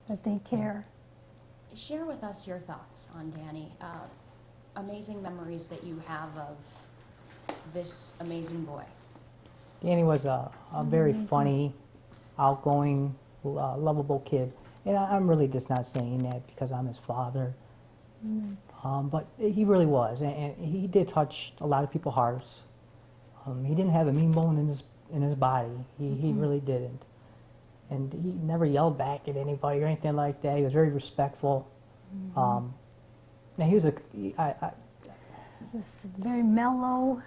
that they care. Share with us your thoughts on Danny. Amazing memories that you have of this amazing boy. Danny was a very funny, outgoing, lovable kid. And I'm really just not saying that because I'm his father. But he really was, and he did touch a lot of people's hearts. He didn't have a mean bone in his body. He really didn't. And he never yelled back at anybody or anything like that. He was very respectful. Now he was Just very mellow,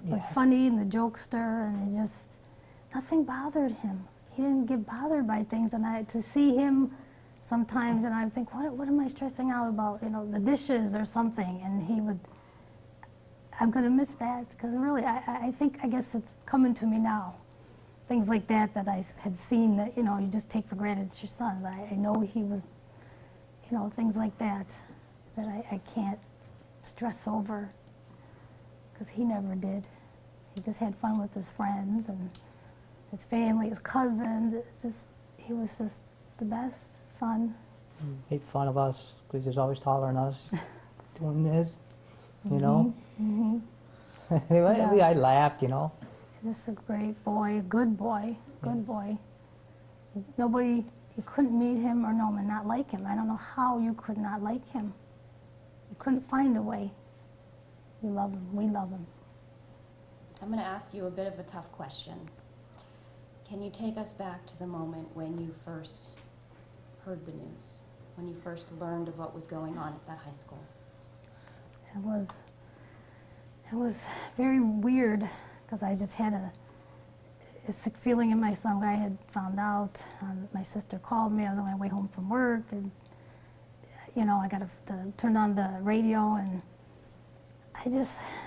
but funny, and the jokester, and it just, nothing bothered him. He didn't get bothered by things, and to see him sometimes, and I think, what am I stressing out about? You know, the dishes or something, and he would, I'm going to miss that, because really, I guess it's coming to me now. Things like that I had seen that, you know, you just take for granted it's your son, but I know he was, you know, things like that I can't stress over, because he never did. He just had fun with his friends and his family, his cousins. He was just the best son. made fun of us because he was always taller than us, doing this, you know. Anyway, I laughed, you know. Just a great boy, good boy, good boy. Nobody, you couldn't meet him or know him and not like him. I don't know how you could not like him. You couldn't find a way. You love him, we love him. I'm going to ask you a bit of a tough question. Can you take us back to the moment when you first heard the news, when you first learned of what was going on at that high school? It was very weird, because I just had a sick feeling in my stomach. I had found out, my sister called me, I was on my way home from work, and you know, I got to turn on the radio, and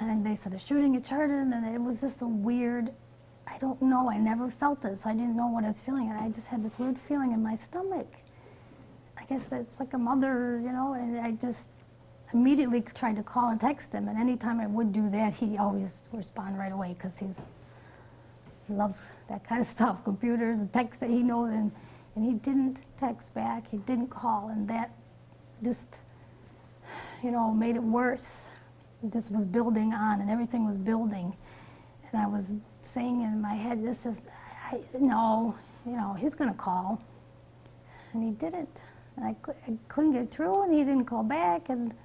and they said a shooting at Chardon, and it was just a weird, I don't know, I never felt this, so I didn't know what I was feeling, and I just had this weird feeling in my stomach. I guess that's like a mother, you know, and I just immediately tried to call and text him, and anytime I would do that, he always respond right away, because he loves that kind of stuff, computers and text that he knows, and he didn't text back, he didn't call, and that just, you know, made it worse. It just was building on, and everything was building, and I was saying in my head, no, you know, he's gonna call, and he didn't, and I couldn't get through, and he didn't call back, and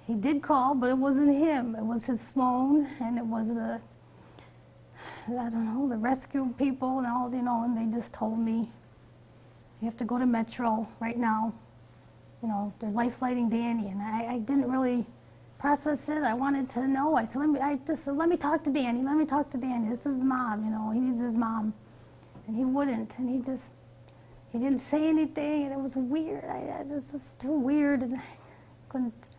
he did call, but it wasn't him. It was his phone, and it was I don't know, the rescue people and all, you know, and they just told me, you have to go to Metro right now. You know, they're life-flighting Danny, and I didn't really process it. I wanted to know. I said, let me talk to Danny. Let me talk to Danny. This is his mom, you know. He needs his mom. And he wouldn't, and he didn't say anything, and it was weird. It was just too weird, and I couldn't.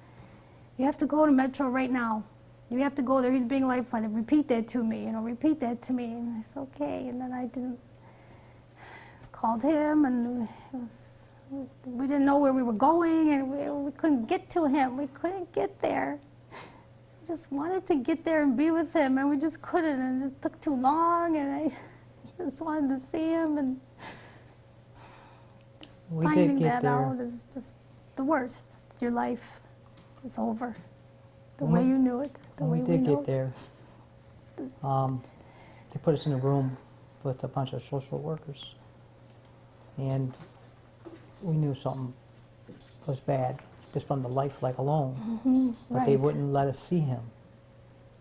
You have to go to Metro right now. You have to go there. He's being life-flighted. Repeat that to me, you know, repeat that to me. And I said, okay. And then called him, and we didn't know where we were going, and we couldn't get to him. We couldn't get there. We just wanted to get there and be with him, and we just couldn't, and it just took too long, and I just wanted to see him, and just finding that out is just the worst. Your life is over. The way you knew it, the way we did knew get there. They put us in a room with a bunch of social workers, and we knew something was bad just from the life flight alone, but they wouldn't let us see him.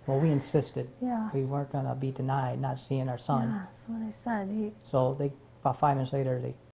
Well, we insisted. Yeah. We weren't going to be denied not seeing our son. Yeah, that's what I said. So about 5 minutes later, they